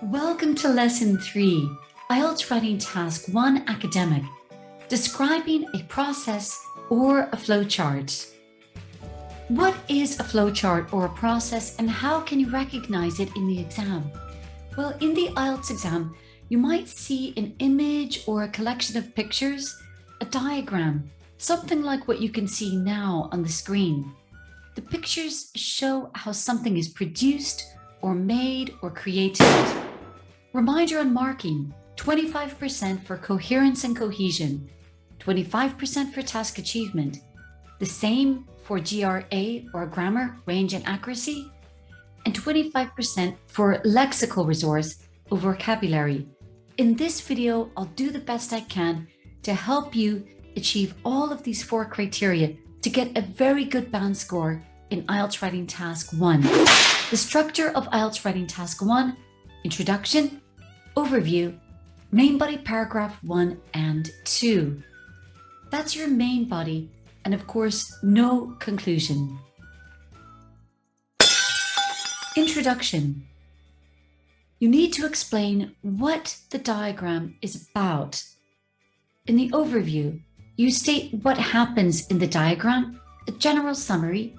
Welcome to Lesson 3, IELTS Writing Task 1 Academic, describing a process or a flowchart. What is a flowchart or a process, and how can you recognize it in the exam? Well, in the IELTS exam, you might see an image or a collection of pictures, a diagram, something like what you can see now on the screen. The pictures show how something is produced or made or created. Reminder on marking: 25% for coherence and cohesion, 25% for task achievement, the same for GRA or grammar, range and accuracy, and 25% for lexical resource or vocabulary. In this video, I'll do the best I can to help you achieve all of these 4 criteria to get a very good band score in IELTS Writing Task 1. The structure of IELTS Writing Task 1: introduction, overview, main body paragraph 1 and 2. That's your main body, and of course, no conclusion. Introduction. You need to explain what the diagram is about. In the overview, you state what happens in the diagram, a general summary.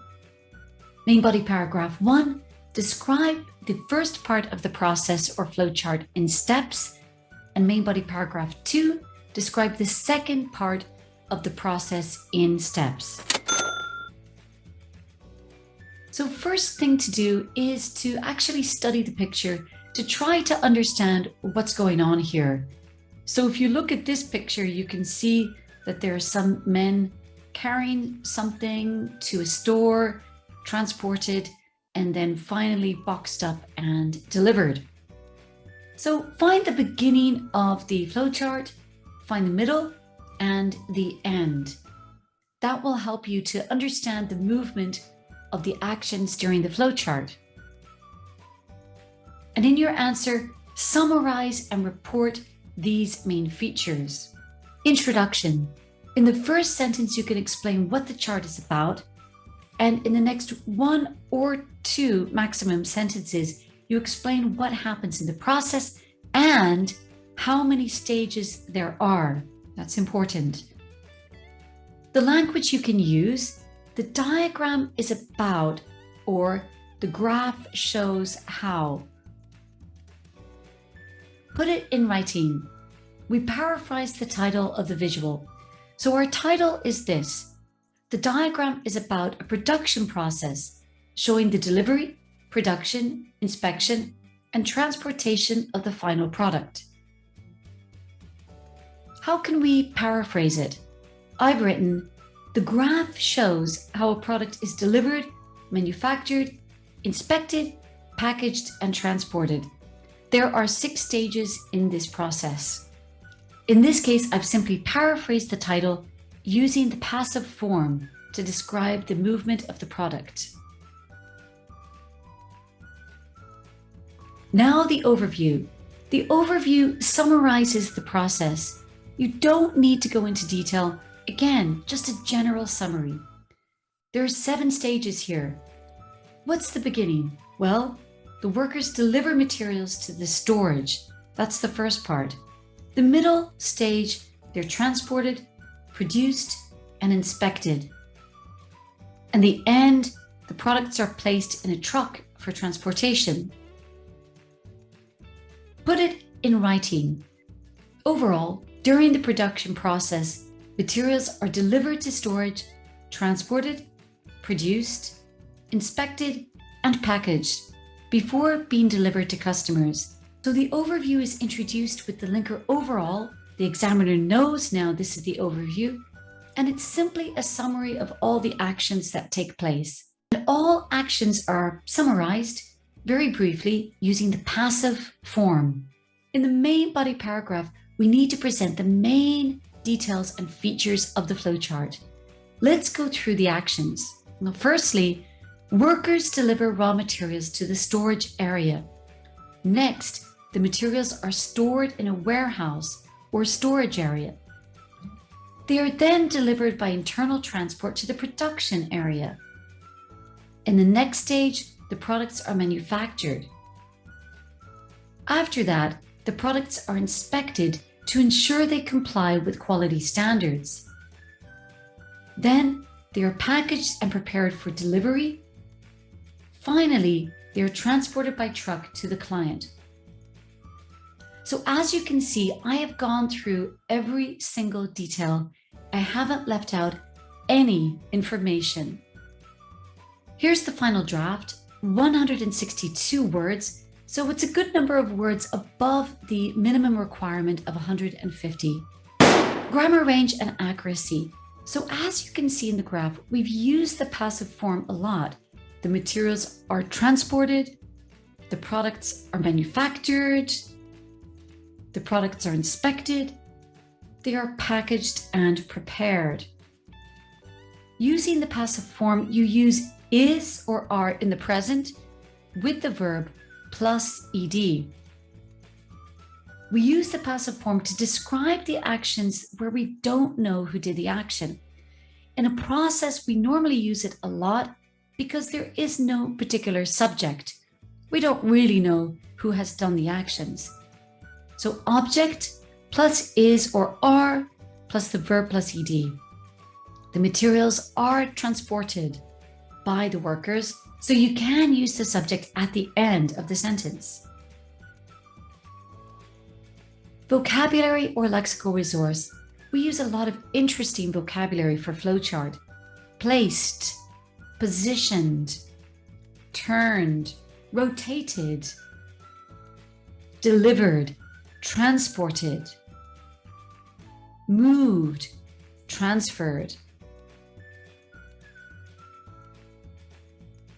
Main body paragraph 1, describe the first part of the process or flowchart in steps, and main body paragraph 2, describe the second part of the process in steps. So first thing to do is to actually study the picture to try to understand what's going on here. So if you look at this picture, you can see that there are some men carrying something to a store, transported, and then finally boxed up and delivered. So find the beginning of the flowchart, find the middle, and the end. That will help you to understand the movement of the actions during the flowchart. And in your answer, summarize and report these main features. Introduction. In the first sentence, you can explain what the chart is about, and in the next 1 or 2 maximum sentences, you explain what happens in the process and how many stages there are. That's important. The language you can use: the diagram is about, or the graph shows how. Put it in writing. We paraphrase the title of the visual. So our title is this: the diagram is about a production process showing the delivery, production, inspection, and transportation of the final product. How can we paraphrase it? I've written, the graph shows how a product is delivered, manufactured, inspected, packaged, and transported. There are 6 stages in this process. In this case, I've simply paraphrased the title using the passive form to describe the movement of the product. Now the overview. The overview summarizes the process. You don't need to go into detail. Again, just a general summary. There are 7 stages here. What's the beginning? Well, the workers deliver materials to the storage. That's the first part. The middle stage, they're transported, produced, and inspected. And the end, the products are placed in a truck for transportation. Put it in writing. Overall, during the production process, materials are delivered to storage, transported, produced, inspected, and packaged before being delivered to customers. So the overview is introduced with the linker overall. The examiner knows now this is the overview, and it's simply a summary of all the actions that take place. And all actions are summarized very briefly using the passive form. In the main body paragraph, we need to present the main details and features of the flowchart. Let's go through the actions. Now, firstly, workers deliver raw materials to the storage area. Next, the materials are stored in a warehouse or storage area. They are then delivered by internal transport to the production area. In the next stage, the products are manufactured. After that, the products are inspected to ensure they comply with quality standards. Then they are packaged and prepared for delivery. Finally, they are transported by truck to the client. So as you can see, I have gone through every single detail. I haven't left out any information. Here's the final draft, 162 words. So it's a good number of words above the minimum requirement of 150. Grammar range and accuracy. So as you can see in the graph, we've used the passive form a lot. The materials are transported, the products are manufactured, the products are inspected, they are packaged and prepared. Using the passive form, you use is or are in the present with the verb plus ed. We use the passive form to describe the actions where we don't know who did the action. In a process, we normally use it a lot because there is no particular subject. We don't really know who has done the actions. So object plus is or are plus the verb plus ed. The materials are transported by the workers, so you can use the subject at the end of the sentence. Vocabulary or lexical resource. We use a lot of interesting vocabulary for flowchart. Placed, positioned, turned, rotated, delivered, transported, moved, transferred.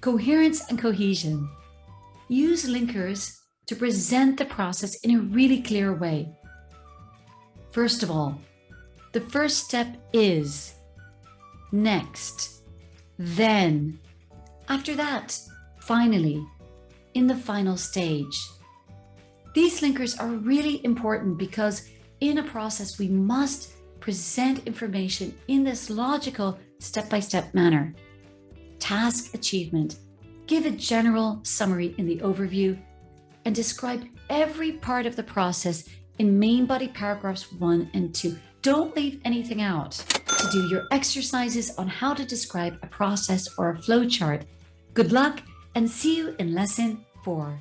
Coherence and cohesion. Use linkers to present the process in a really clear way. First of all, the first step is, next, then, after that, finally, in the final stage. These linkers are really important because in a process, we must present information in this logical step-by-step manner. Task achievement. Give a general summary in the overview and describe every part of the process in main body paragraphs 1 and 2. Don't leave anything out. To do your exercises on how to describe a process or a flowchart. Good luck and see you in lesson 4.